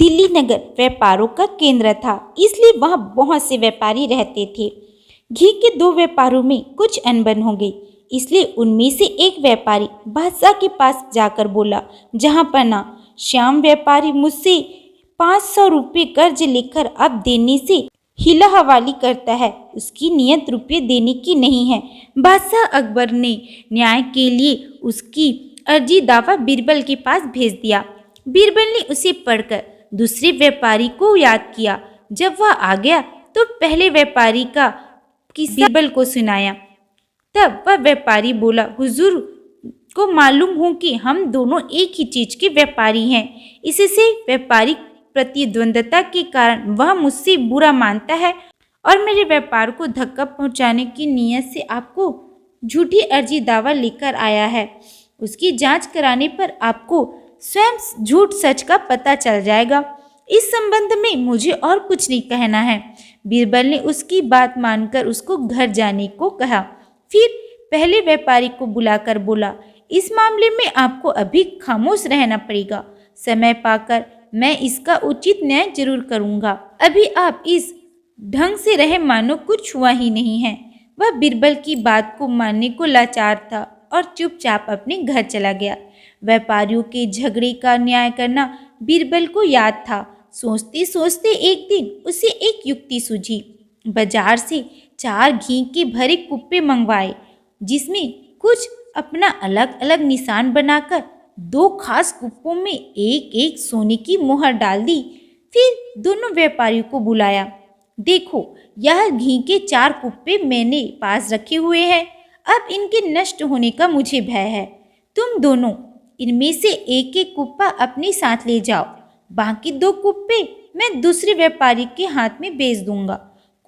दिल्ली नगर व्यापारों का केंद्र था, इसलिए वहां बहुत से व्यापारी रहते थे। घी के दो व्यापारों में कुछ अनबन हो गई, इसलिए उनमें से एक व्यापारी बादशाह के पास जाकर बोला, जहां पना श्याम व्यापारी मुझसे 500 रुपये कर्ज लेकर अब देने से हिला हवाली करता है, उसकी नियत रुपये देने की नहीं है। बादशाह अकबर ने न्याय के लिए उसकी अर्जी दावा बीरबल के पास भेज दिया। बीरबल ने उसे पढ़कर दूसरे व्यापारी को याद किया। जब वह आ गया तो पहले व्यापारी का किस्सा बीरबल को सुनाया। तब वह व्यापारी बोला, हुजूर को मालूम हो कि हम दोनों एक ही चीज के व्यापारी हैं। इससे व्यापारिक प्रतिद्वंदता के कारण वह मुझसे बुरा मानता है और मेरे व्यापार को धक्का पहुंचाने की नीयत से आपको झूठी अर्जी दावा लेकर आया है। उसकी जांच कराने पर आपको स्वयं झूठ सच का पता चल जाएगा। इस संबंध में मुझे और कुछ नहीं कहना है। बीरबल ने उसकी बात मानकर उसको घर जाने को कहा। फिर पहले व्यापारी को बुलाकर बोला, इस मामले में आपको अभी खामोश रहना पड़ेगा। समय पाकर मैं इसका उचित न्याय जरूर करूंगा। अभी आप इस ढंग से रहे मानो कुछ हुआ ही नहीं है। वह बीरबल की बात को मानने को लाचार था और चुपचाप अपने घर चला गया। व्यापारियों के झगड़े का न्याय करना बीरबल को याद था। सोचते सोचते एक दिन उसे एक युक्ति सूझी। बाजार से 4 घी के भरे कुप्पे मंगवाए, जिसमें कुछ अपना अलग अलग निशान बनाकर 2 खास कुप्पों में एक एक सोने की मोहर डाल दी। फिर दोनों व्यापारियों को बुलाया। देखो, यह घी के 4 कुप्पे मैंने पास रखे हुए हैं। अब इनके नष्ट होने का मुझे भय है। तुम दोनों इनमें से एक एक कुप्पा अपने साथ ले जाओ। बाकी 2 कुप्पे मैं दूसरे व्यापारी के हाथ में बेच दूंगा।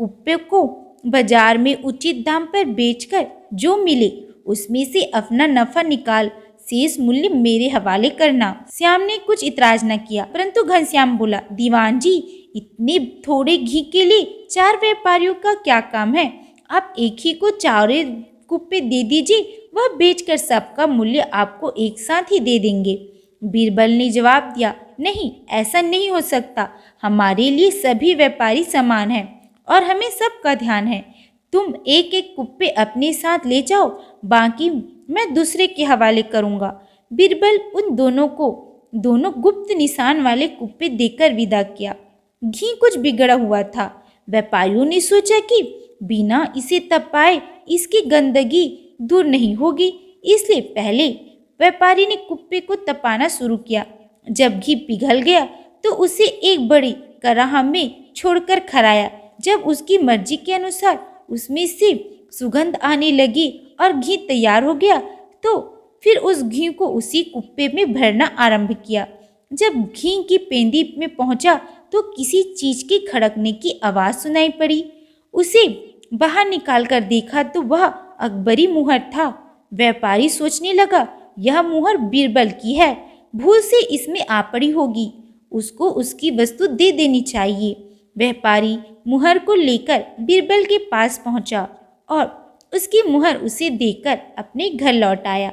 कुप्पे को बाजार में उचित दाम पर बेचकर जो मिले उसमें से अपना नफा निकाल शेष मूल्य मेरे हवाले करना। श्याम ने कुछ इतराज न किया, परंतु घनश्याम बोला, दीवान जी, इतने थोड़े घी के लिए 4 व्यापारियों का क्या काम है? आप एक ही को 4 कुप्पे दे दीजिए, वह बेचकर सबका मूल्य आपको एक साथ ही दे देंगे। बीरबल ने जवाब दिया, नहीं, ऐसा नहीं हो सकता। हमारे लिए सभी व्यापारी समान हैं और हमें सबका ध्यान है। तुम एक एक कुप्पे अपने साथ ले जाओ, बाकी मैं दूसरे के हवाले करूंगा। बीरबल उन दोनों को दोनों गुप्त निशान वाले कुप्पे देकर विदा किया। घी कुछ बिगड़ा हुआ था। व्यापारियों ने सोचा कि बिना इसे तपाए इसकी गंदगी दूर नहीं होगी, इसलिए पहले व्यापारी ने कुप्पे को तपाना शुरू किया। जब घी पिघल गया तो उसे एक बड़ी कराह में छोड़कर खराया। जब उसकी मर्जी के अनुसार उसमें से सुगंध आने लगी और घी तैयार हो गया तो फिर उस घी को उसी कुप्पे में भरना आरंभ किया। जब घी की पेंदी में पहुंचा तो किसी चीज के खड़कने की आवाज सुनाई पड़ी। उसे बाहर निकालकर देखा तो वह अकबरी मुहर था। व्यापारी सोचने लगा, यह मुहर बीरबल की है, भूल से इसमें आ पड़ी होगी, उसको उसकी वस्तु दे देनी चाहिए। व्यापारी मुहर को लेकर बीरबल के पास पहुंचा और उसकी मुहर उसे देकर अपने घर लौट आया।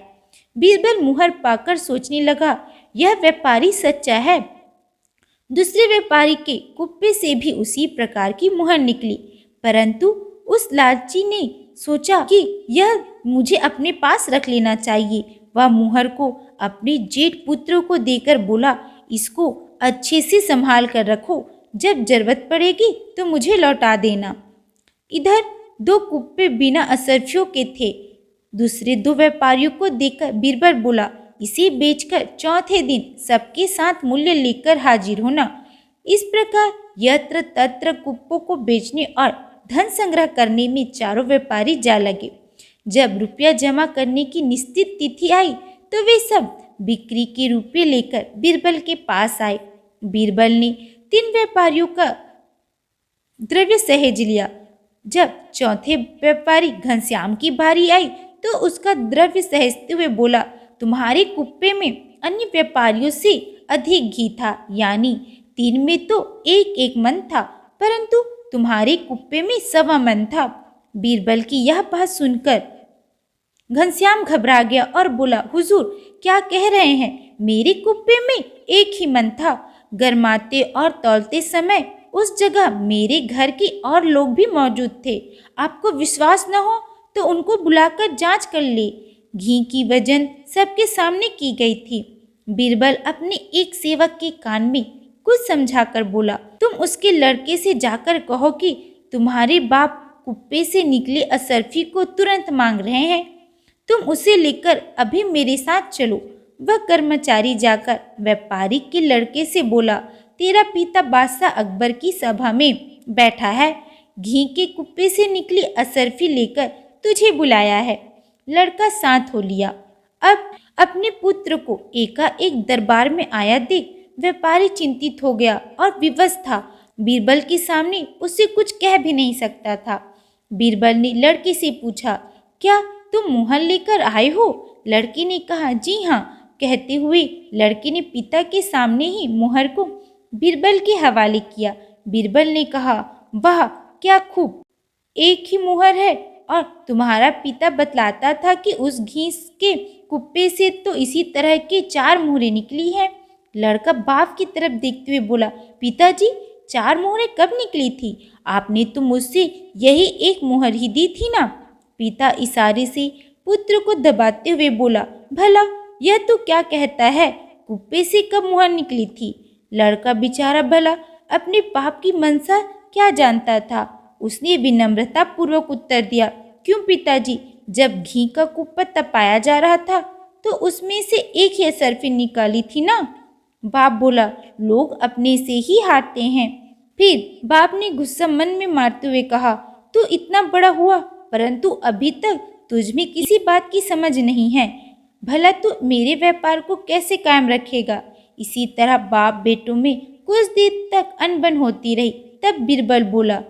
बीरबल मुहर पाकर सोचने लगा, यह व्यापारी सच्चा है। दूसरे व्यापारी के कुप्पे से भी उसी प्रकार की मुहर निकली, परंतु उस लालची ने सोचा कि यह मुझे अपने पास रख लेना चाहिए। वह मुहर को अपने जेठ पुत्रों को देकर बोला, इसको अच्छे से संभाल कर रखो, जब जरूरत पड़ेगी तो मुझे लौटा देना। इधर 2 कुप्पे बिना असरफियों के थे। दूसरे 2 व्यापारियों को देखकर बीरबल बोला, इसे बेचकर चौथे दिन सबके साथ मूल्य लेकर हाजिर होना। इस प्रकार यत्र तत्र कुप्पों को बेचने और धन संग्रह करने में चारों व्यापारी जा लगे। जब रुपया जमा करने की निश्चित तिथि आई तो वे सब बिक्री के रुपये लेकर बीरबल के पास आए। बीरबल ने 3 व्यापारियों का द्रव्य सहेज लिया। जब चौथे व्यापारी घनश्याम की बारी आई तो उसका द्रव्य सहेजते हुए बोला, तुम्हारे कुप्पे में अन्य व्यापारियों से अधिक घी था, यानी 3 में तो 1 मन था, परंतु तुम्हारे कुप्पे में 1.25 मन था। बीरबल की यह बात सुनकर घनश्याम घबरा गया और बोला, हुजूर क्या कह रहे हैं? मेरे कुप्पे में 1 ही मन था। गरमाते और तौलते समय उस जगह मेरे घर के और लोग भी मौजूद थे। आपको विश्वास न हो तो उनको बुलाकर जांच कर ले। घी की वजन सबके सामने की गई थी। बीरबल अपने एक सेवक के कान में कुछ समझाकर बोला, तुम उसके लड़के से जाकर कहो कि तुम्हारे बाप कुप्पे से निकले असरफी को तुरंत मांग रहे हैं। तुम उसे लेकर अभी मेरे साथ चलो। वह कर्मचारी जाकर व्यापारी के लड़के से बोला, तेरा पिता बादशाह अकबर की सभा में बैठा है, घी के कुप्पे से निकली असरफी लेकर तुझे बुलाया है। लड़का शांत हो लिया। अब अपने पुत्र को एकाएक दरबार में आया देख व्यापारी चिंतित हो गया और विवश था। बीरबल के सामने उसे कुछ कह भी नहीं सकता था। बीरबल ने लड़के से पूछा, क्या तुम मुहर लेकर आए हो? लड़के ने कहा, जी हाँ। कहते हुए लड़के ने पिता के सामने ही मुहर को बीरबल के हवाले किया। बीरबल ने कहा, वाह क्या खूब, एक ही मुहर है और तुम्हारा पिता बतलाता था कि उस घी के कुप्पे से तो इसी तरह के 4 मुहरें निकली हैं। लड़का बाप की तरफ देखते हुए बोला, पिताजी 4 मुहरें कब निकली थी? आपने तो मुझसे यही एक मुहर ही दी थी ना। पिता इशारे से पुत्र को दबाते हुए बोला, भला यह तो क्या कहता है, कुप्पे से कब मुहर निकली थी? लड़का बेचारा भला अपने बाप की मनसा क्या जानता था। उसने विनम्रता पूर्वक उत्तर दिया, क्यों पिताजी, जब घी का कुप्पा तपाया जा रहा था तो उसमें से एक ही असरफी निकाली थी ना। बाप बोला, लोग अपने से ही हारते हैं। फिर बाप ने गुस्सा मन में मारते हुए कहा, तू इतना बड़ा हुआ परंतु अभी तक तुझ में किसी बात की समझ नहीं है। भला तू मेरे व्यापार को कैसे कायम रखेगा? इसी तरह बाप बेटों में कुछ देर तक अनबन होती रही। तब बीरबल बोला,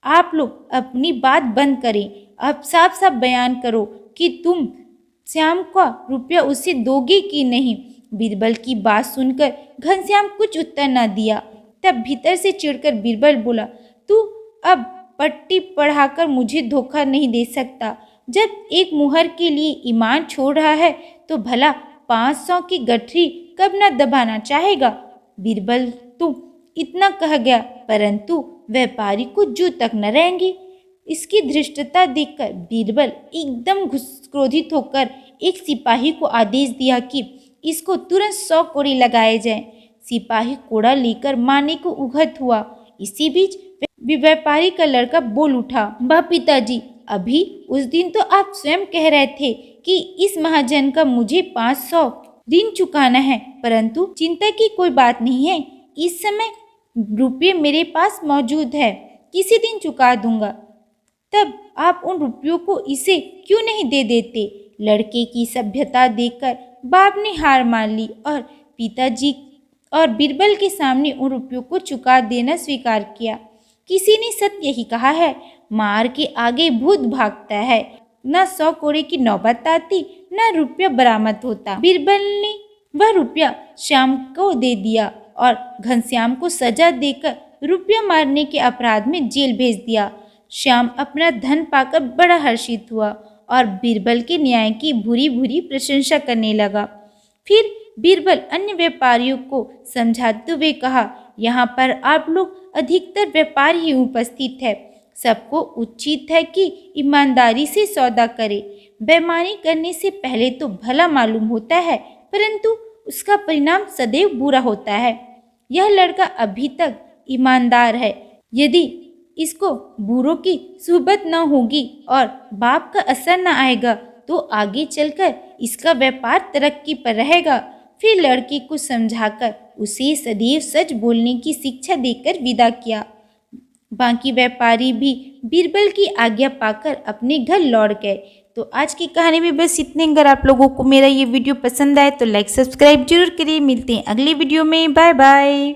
आप लोग अपनी बात बंद करें, अब साफ साफ बयान करो कि तुम श्याम का रुपया उसे दोगे कि नहीं। बीरबल की बात सुनकर घनश्याम कुछ उत्तर न दिया। तब भीतर से चिढ़कर बीरबल बोला, तू अब पट्टी पढ़ाकर मुझे धोखा नहीं दे सकता। जब एक मुहर के लिए ईमान छोड़ रहा है तो भला 500 की गठरी कब न दबाना चाहेगा। बीरबल तो इतना कह गया परंतु व्यापारी को जू तक न रहेंगे। इसकी धृष्टता देखकर बीरबल एकदम क्रोधित होकर एक सिपाही को आदेश दिया कि इसको तुरंत 100 कोड़े लगाए जाएं। सिपाही कोड़ा लेकर मारने को उघत हुआ। इसी बीच व्यापारी का लड़का बोल उठा, वाह पिताजी, अभी उस दिन तो आप स्वयं कह रहे थे कि इस महाजन का मुझे 500 ऋण चुकाना है, परंतु चिंता की कोई बात नहीं है। इस समय रुपये मेरे पास मौजूद है, किसी दिन चुका दूंगा। तब आप उन रुपयों को इसे क्यों नहीं दे देते? लड़के की सभ्यता देखकर बाप ने हार मान ली और पिताजी और बीरबल के सामने उन रुपयों को चुका देना स्वीकार किया। किसी ने सत्य ही कहा है, मार के आगे भूत भागता है। न 100 कोड़े की नौबत आती न रुपया बरामद होता। बीरबल ने वह रुपया श्याम को दे दिया और घनश्याम को सजा देकर रुपया मारने के अपराध में जेल भेज दिया। श्याम अपना धन पाकर बड़ा हर्षित हुआ और बीरबल के न्याय की भूरी भूरी प्रशंसा करने लगा। फिर बीरबल अन्य व्यापारियों को समझाते हुए कहा, यहाँ पर आप लोग अधिकतर व्यापारी ही उपस्थित है। सबको उचित है कि ईमानदारी से सौदा करे। बेईमानी करने से पहले तो भला मालूम होता है परंतु उसका परिणाम सदैव बुरा होता है। यह लड़का अभी तक ईमानदार है। यदि इसको बुरों की सुहबत न होगी और बाप का असर न आएगा तो आगे चलकर इसका व्यापार तरक्की पर रहेगा। फिर लड़के को समझाकर उसे सदैव सच बोलने की शिक्षा देकर विदा किया। बाकी व्यापारी भी बीरबल की आज्ञा पाकर अपने घर लौट गए। तो आज की कहानी में बस इतने। अगर आप लोगों को मेरा ये वीडियो पसंद आए तो लाइक सब्सक्राइब जरूर करिए। मिलते हैं अगले वीडियो में। Bye bye.